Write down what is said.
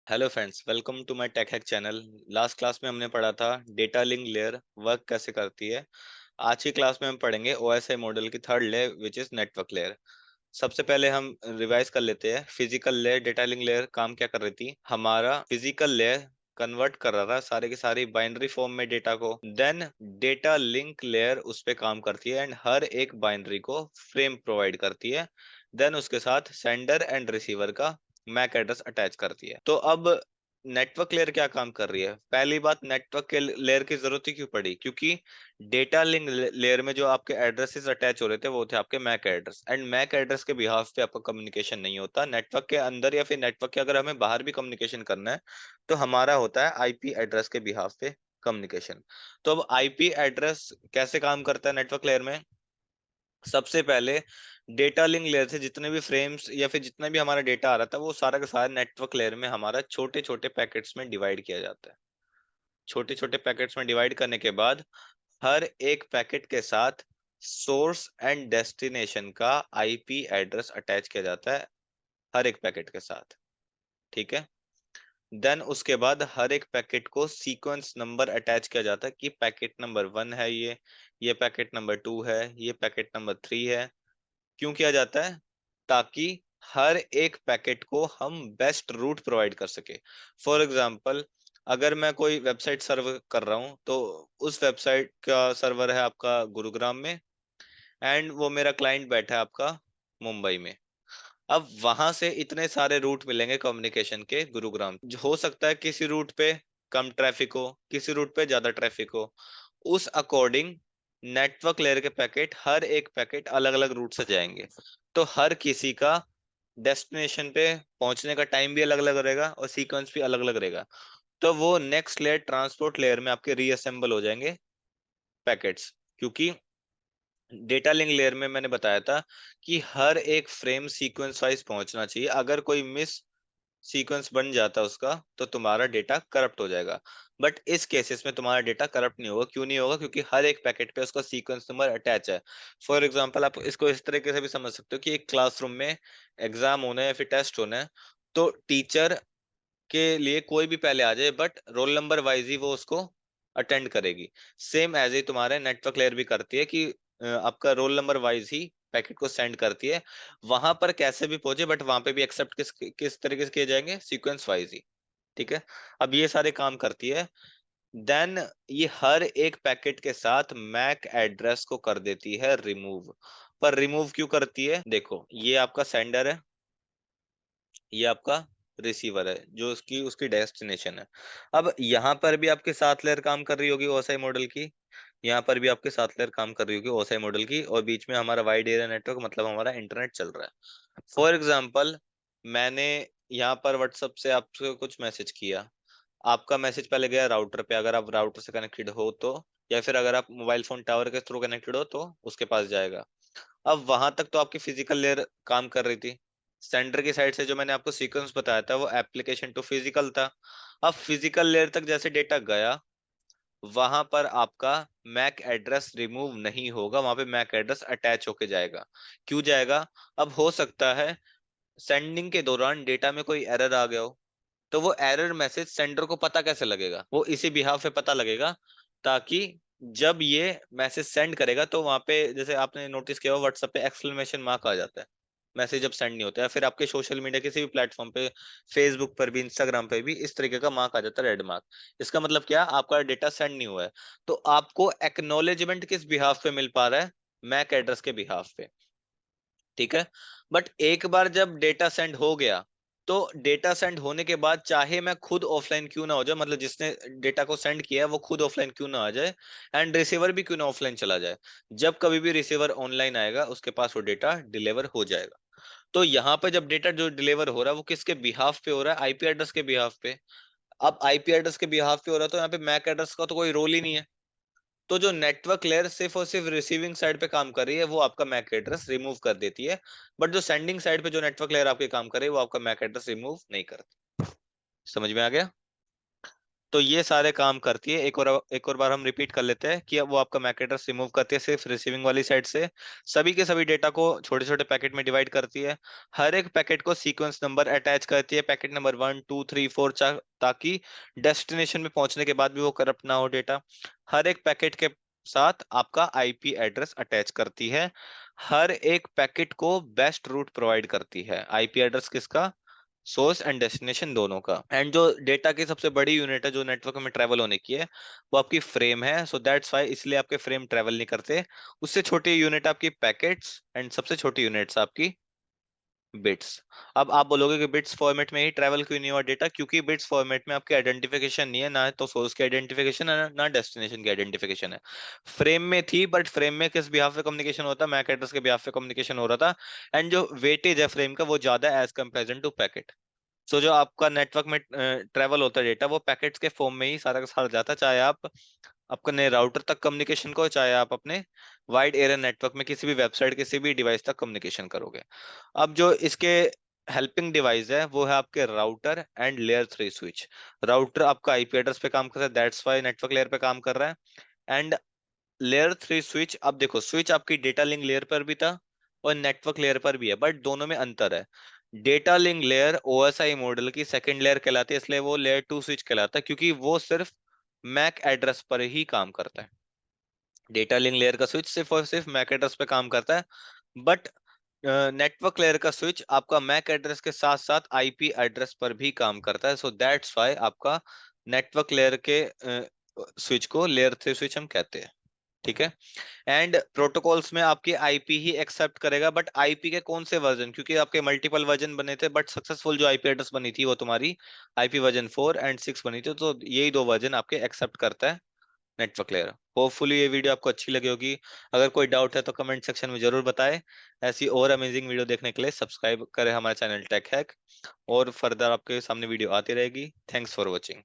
Hello friends, welcome to my tech hack channel. Last class में हमने पढ़ा था डेटा लिंक लेयर वर्क कैसे करती है। आज की क्लास में हम पढ़ेंगे ओएसआई मॉडल की third layer which is network layer. सबसे पहले हम रिवाइज कर लेते हैं। Physical layer, data link layer काम क्या कर रही थी। हमारा फिजिकल लेयर कन्वर्ट कर रहा था सारे के सारे बाइनरी फॉर्म में डेटा को। देन डेटा लिंक लेयर उस पे काम करती है एंड हर एक बाइनरी को फ्रेम प्रोवाइड करती है। देन उसके साथ सेंडर एंड रिसीवर का मैक एड्रेस अटैच करती है। तो अब नेटवर्क लेयर क्या काम कर रही है। पहली बात, नेटवर्क के लेयर की जरूरत ही क्यों पड़ी, क्योंकि डेटा लिंक लेयर में जो आपके एड्रेसेस अटैच हो रहे थे वो थे आपके MAC address, and MAC address के बिहाफ पे आपका कम्युनिकेशन नहीं होता नेटवर्क के अंदर, या फिर नेटवर्क के अगर हमें बाहर भी कम्युनिकेशन करना है तो हमारा होता है आईपी एड्रेस के बिहाफ पे कम्युनिकेशन। तो अब आईपी एड्रेस कैसे काम करता है नेटवर्क लेयर में। सबसे पहले डेटा लिंक लेयर से जितने भी फ्रेम्स या फिर जितना भी हमारा डेटा आ रहा था वो सारा का सारा नेटवर्क लेयर में हमारा छोटे छोटे पैकेट्स में डिवाइड किया जाता है। छोटे छोटे पैकेट्स में डिवाइड करने के बाद हर एक पैकेट के साथ सोर्स एंड डेस्टिनेशन का आईपी एड्रेस अटैच किया जाता है हर एक पैकेट के साथ। ठीक है। देन उसके बाद हर एक पैकेट को सीक्वेंस नंबर अटैच किया जाता है कि पैकेट नंबर 1 है ये पैकेट नंबर 2 है, ये पैकेट नंबर 3 है। क्यों किया जाता है? ताकि हर एक पैकेट को हम बेस्ट रूट प्रोवाइड कर सके। फॉर एग्जांपल, अगर मैं कोई वेबसाइट सर्व कर रहा हूं तो उस वेबसाइट का सर्वर है आपका गुरुग्राम में एंड वो मेरा क्लाइंट बैठा है आपका मुंबई में। अब वहां से इतने सारे रूट मिलेंगे कम्युनिकेशन के गुरुग्राम। हो सकता है किसी रूट पे कम ट्रैफिक हो, किसी रूट पे ज्यादा ट्रैफिक हो। उस अकॉर्डिंग नेटवर्क लेयर के पैकेट, हर एक पैकेट अलग अलग रूट से जाएंगे। तो हर किसी का डेस्टिनेशन पे पहुंचने का टाइम भी अलग अलग रहेगा और सीक्वेंस भी अलग अलग रहेगा। तो वो नेक्स्ट लेयर ट्रांसपोर्ट लेयर में आपके रीअसेंबल हो जाएंगे पैकेट्स। क्योंकि डेटा लिंक लेयर में मैंने बताया था कि हर एक फ्रेम सीक्वेंस वाइज पहुंचना चाहिए। अगर कोई मिस सीक्वेंस बन जाता है उसका तो तुम्हारा डेटा करप्ट हो जाएगा। बट इस केसेस में तुम्हारा डेटा करप्ट नहीं होगा। क्यों नहीं होगा? क्योंकि हर एक पैकेट पे उसका सीक्वेंस नंबर अटैच है। फॉर एग्जांपल, आप इसको इस तरीके से भी समझ सकते हो कि एक क्लासरूम में एग्जाम होना है या फिर टेस्ट होना है, तो टीचर के लिए कोई भी पहले आ जाए बट रोल नंबर वाइज ही वो उसको अटेंड करेगी। सेम एज ही तुम्हारे नेटवर्क लेयर भी करती है कि आपका रोल नंबर वाइज ही पैकेट को सेंड करती है। वहां पर कैसे भी पहुंचे बट वहां पे भी एक्सेप्ट किस किस तरीके से किए जाएंगे, सीक्वेंस वाइज ही। ठीक है। अब ये सारे काम करती है। देन ये हर एक पैकेट के साथ मैक एड्रेस को कर देती है रिमूव। पर रिमूव क्यों करती है? देखो, ये आपका सेंडर है, ये आपका रिसीवर है जो उसकी उसकी डेस्टिनेशन है। अब यहाँ पर भी आपके साथ लेयर काम कर रही होगी ओएसआई मॉडल की, यहाँ पर भी आपके साथ लेयर काम कर रही होगी ओएसआई मॉडल की, और बीच में हमारा वाइड एरिया नेटवर्क मतलब हमारा इंटरनेट चल रहा है। फॉर एग्जाम्पल, मैंने यहाँ पर व्हाट्सएप से आपसे कुछ मैसेज किया। आपका मैसेज पहले गया राउटर पे, अगर आप राउटर से कनेक्टेड हो तो, या फिर अगर आप मोबाइल फोन टावर के थ्रू कनेक्टेड हो तो उसके पास जाएगा। अब वहां तक तो आपकी फिजिकल लेयर काम कर रही थी। सेंडर की साइड से जो मैंने आपको सीक्वेंस बताया था वो एप्लीकेशन टू फिजिकल था। अब फिजिकल लेयर तक जैसे डेटा गया, वहां पर आपका मैक एड्रेस रिमूव नहीं होगा, वहां पे मैक एड्रेस अटैच होके जाएगा। क्यों जाएगा? अब हो सकता है सेंडिंग के दौरान डेटा में कोई एरर आ गया हो, तो वो एरर मैसेज सेंडर को पता कैसे लगेगा? वो इसी बिहाफ पे पता लगेगा, ताकि जब ये मैसेज सेंड करेगा तो वहां पे, जैसे आपने नोटिस किया हो व्हाट्सएप पे एक्सक्लेमेशन मार्क आ जाता है मैसेज जब सेंड नहीं होता है, फिर आपके सोशल मीडिया किसी भी प्लेटफॉर्म पे, फेसबुक पर भी, इंस्टाग्राम पे भी इस तरीके का मार्क आ जाता है, रेड मार्क। इसका मतलब क्या? आपका डेटा सेंड नहीं हुआ है। तो आपको एक्नॉलेजमेंट किस बिहाफ पे मिल पा रहा है? मैक एड्रेस के बिहाफ पे। ठीक है। बट एक बार जब डेटा सेंड हो गया, तो डेटा सेंड होने के बाद चाहे मैं खुद ऑफलाइन क्यों ना हो जाए, मतलब जिसने डेटा को सेंड किया है वो खुद ऑफलाइन क्यों ना आ जाए, एंड रिसीवर भी क्यों ना ऑफलाइन चला जाए, जब कभी भी रिसीवर ऑनलाइन आएगा उसके पास वो डेटा डिलीवर हो जाएगा। तो यहाँ पे जब डेटा जो डिलीवर हो रहा है वो किसके बिहाफ पे हो रहा है? आईपी एड्रेस के बिहाफ पे। अब आईपी एड्रेस के बिहाफ पे हो रहा है तो यहाँ पे मैक एड्रेस का तो कोई रोल ही नहीं है। तो जो नेटवर्क लेयर सिर्फ और सिर्फ रिसीविंग साइड पे काम कर रही है वो आपका मैक एड्रेस रिमूव कर देती है। बट जो सेंडिंग साइड पे जो नेटवर्क लेयर आपके काम कर रही है वो आपका मैक एड्रेस रिमूव नहीं करती। समझ में आ गया? तो ये सारे काम करती है। एक और बार हम रिपीट कर लेते हैं कि अब वो आपका मैक एड्रेस रिमूव करती है सिर्फ रिसीविंग वाली साइड से, सभी के सभी डेटा को छोटे छोटे पैकेट में डिवाइड करती है, हर एक पैकेट को सीक्वेंस नंबर अटैच करती है, पैकेट नंबर 1 2 3 4, ताकि डेस्टिनेशन में पहुंचने के बाद भी वो करप्ट ना हो डेटा। हर एक पैकेट के साथ आपका आईपी एड्रेस अटैच करती है, हर एक पैकेट को बेस्ट रूट प्रोवाइड करती है। आईपी एड्रेस किसका? सोर्स एंड डेस्टिनेशन दोनों का। एंड जो डेटा की सबसे बड़ी यूनिट है जो नेटवर्क में ट्रेवल होने की है, वो आपकी फ्रेम है। सो दैट्स वाई, इसलिए आपके फ्रेम ट्रेवल नहीं करते। उससे छोटी यूनिट आपकी पैकेट्स, एंड सबसे छोटी यूनिट्स आपकी बिट्स। अब आप बोलोगे कि बिट्स फॉर्मेट में ही ट्रेवल क्यों नहीं हुआ डेटा? क्योंकि बिट्स फॉर्मेट में आपकी आइडेंटिफिकेशन नहीं है, ना तो सोर्स की आइडेंटिफिकेशन है ना डेस्टिनेशन की आइडेंटिफिकेशन है। फ्रेम में थी, बट फ्रेम में किस बिहाफ पे कम्युनिकेशन होता? मैक एड्रेस के बिहाफ पे कम्युनिकेशन हो रहा था। एंड जो वेटेज है फ्रेम का वो ज्यादा है एज कंपेरिजन टू पैकेट। सो जो आपका नेटवर्क में ट्रेवल होता है डेटा, वो पैकेट्स के फॉर्म में ही सारा का सारा जाता है, चाहे आप अपने राउटर तक कम्युनिकेशन को, चाहे आप अपने वाइड एरिया नेटवर्क में किसी भी वेबसाइट किसी भी डिवाइस तक कम्युनिकेशन करोगे। अब जो इसके हेल्पिंग डिवाइस है वो है आपके router and layer 3 switch. Router आपका आईपी एड्रेस पे काम करता है, दैट्स वाई नेटवर्क लेयर पे काम कर रहा है। एंड लेयर 3 स्विच, अब देखो स्विच आपकी डेटा लिंक लेयर पर भी था और नेटवर्क लेयर पर भी है, बट दोनों में अंतर है। Data link layer OSI model की सेकंड लेयर कहलाती है, इसलिए वो लेयर 2 स्विच कहलाता है, क्योंकि वो सिर्फ मैक एड्रेस पर ही काम करता है। डेटा लिंक लेयर का स्विच सिर्फ और सिर्फ मैक एड्रेस पे काम करता है, बट नेटवर्क लेयर का स्विच आपका मैक एड्रेस के साथ साथ आईपी एड्रेस पर भी काम करता है। सो दैट्स वाई आपका नेटवर्क लेयर के स्विच को लेयर 3 स्विच हम कहते हैं। ठीक है। एंड प्रोटोकॉल्स में आपकी आईपी ही एक्सेप्ट करेगा, बट आईपी के कौन से वर्जन? क्योंकि आपके मल्टीपल वर्जन बने थे, बट सक्सेसफुल जो आईपी एड्रेस बनी थी वो तुम्हारी आईपी वर्जन 4 एंड 6 बनी थी, तो यही दो वर्जन आपके एक्सेप्ट करता है नेटवर्क लेयर। होपफुली ये वीडियो आपको अच्छी लगी होगी। अगर कोई डाउट है तो कमेंट सेक्शन में जरूर बताएं। ऐसी और अमेजिंग वीडियो देखने के लिए सब्सक्राइब करें हमारे चैनल टेक हैक, और फर्दर आपके सामने वीडियो आती रहेगी। Thanks for watching.